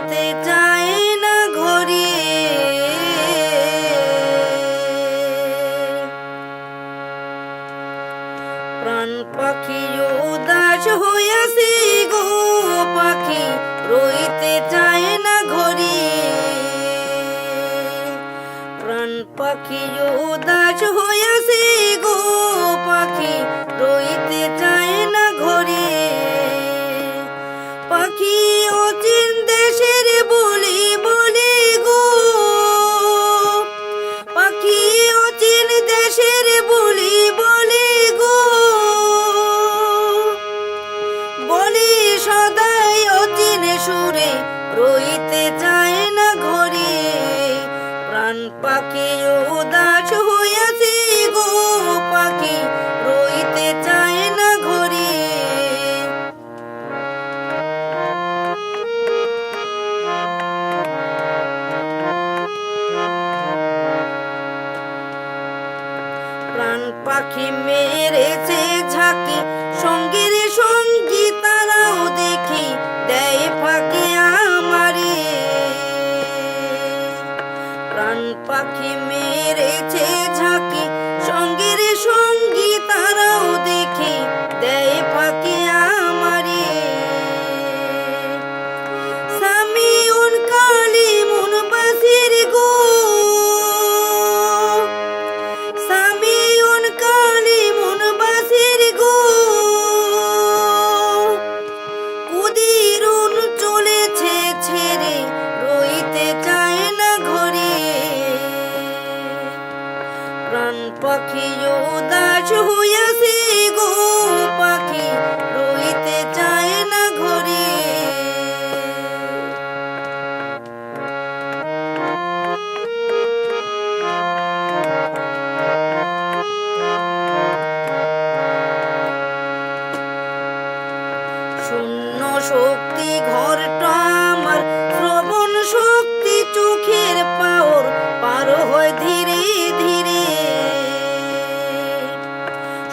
রইতে চায় না ঘরে। প্রাণ পাখি উদাস হইয়াছে গো পাখি রইতে চায় না ঘরে। প্রাণ পাখি উদাস হইয়াছে গো পাখি রইতে চায় না ঘরে। পাখি অচিন দেশের বলি বলি গো, পাখি অচিন দেশের বলি বলি গো, বলি সদাই অচিন সুরে রইতে চায় না ঘরে। প্রাণ পাখি উদাস হইয়াছে গো পাখি রইতে চায় না ঘরে। প্রাণ পাখি মেরেছে ঝাঁকি সঙ্গীর সঙ্গী তারাও দেখি দেয় ফাঁকি আমারে। প্রাণ পাখি মেরেছে ঝাঁকি সঙ্গীর সঙ্গী তারাও দেখি দেয় ফাঁকি আমারে। সামিউন কালিমুন বাসির গো, সামিউন কালিমুন বাসির গো, কুদিরুন চলেছে ছেড়ে রইতে চায় না ঘরে। প্রাণ পাখি উদাস হইয়াছে গো পাখি রইতে চায় না ঘরে। শূন্য শক্তি ঘরটা আমার, শ্রবণ শক্তি চোখের পাওর পার হয় ধীরে ধীরে।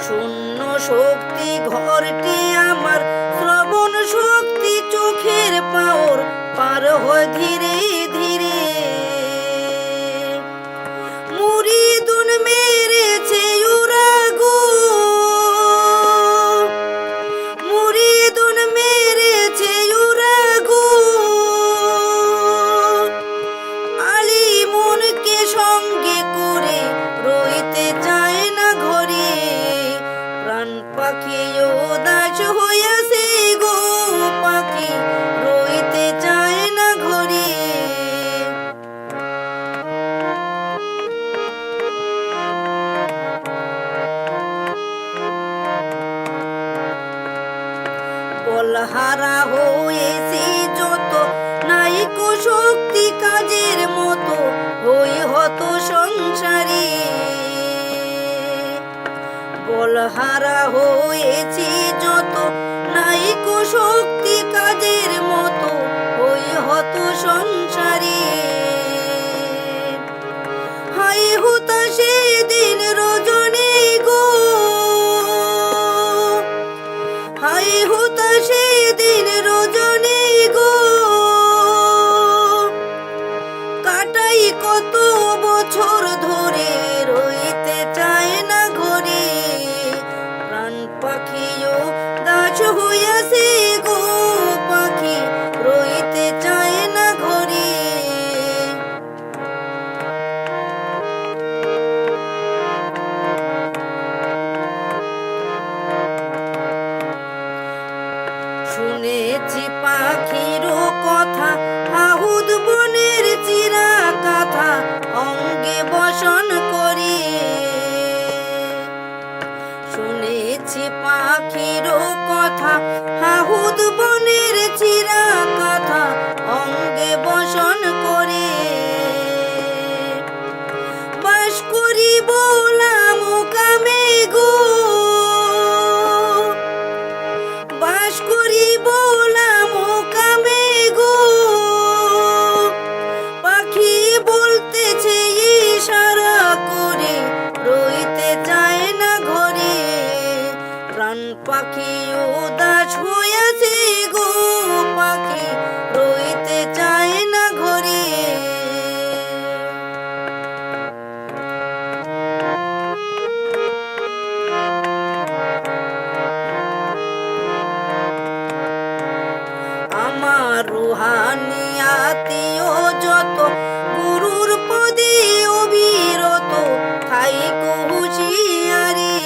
শূন্য শক্তি ঘরটি আমার, শ্রবণ শক্তি চোখের পাওর পার হয় ধীরে ধীরে। মুরিদুন মেরেছে উরা গো, মুরিদুন মেরেছে উরা গো, আলিমুনকে সঙ্গে করে রইতে চায় না ঘরে। প্রাণ পাখি উদাস হইয়াছে গো পাখি রইতে চায় না ঘরে। বলহারা হয়েছে যত নাইকো শক্তি কাজের মতো হই হত সংসারে। বলহারা হয়েছে যত নাইকো শক্তি কাজের মতো হই হত সংসারে। হাই হুতাশে দিন রজনী গো, হাই হুতাশে দিন রজনী গো, কাটাই কত বছর ধরে রইতে চায় না ঘরে। প্রাণ পাখি উদাস হইয়াছে গো পাখি রইতে চায় না ঘরে। শুনেছি পাখির কথা আহুদ বনের চিরা কথা অঙ্গে বসন করে। শুনেছি পাখির কথা আহুদ বনের চিরা কথা অঙ্গে বসন করে। বাস করি বলাম কামে গো, বাস করি বলাম কামে গো, পাখি বলতেছে ইশারা করে রইতে চায় না ঘরে। প্রাণ পাখি উদাস হইয়াছে গো রুহানি আত্মীয় যত গুরুর পদে অবিরত থাইকো হুঁশিয়ারি।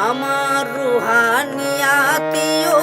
আমার রুহানি আত্মীয়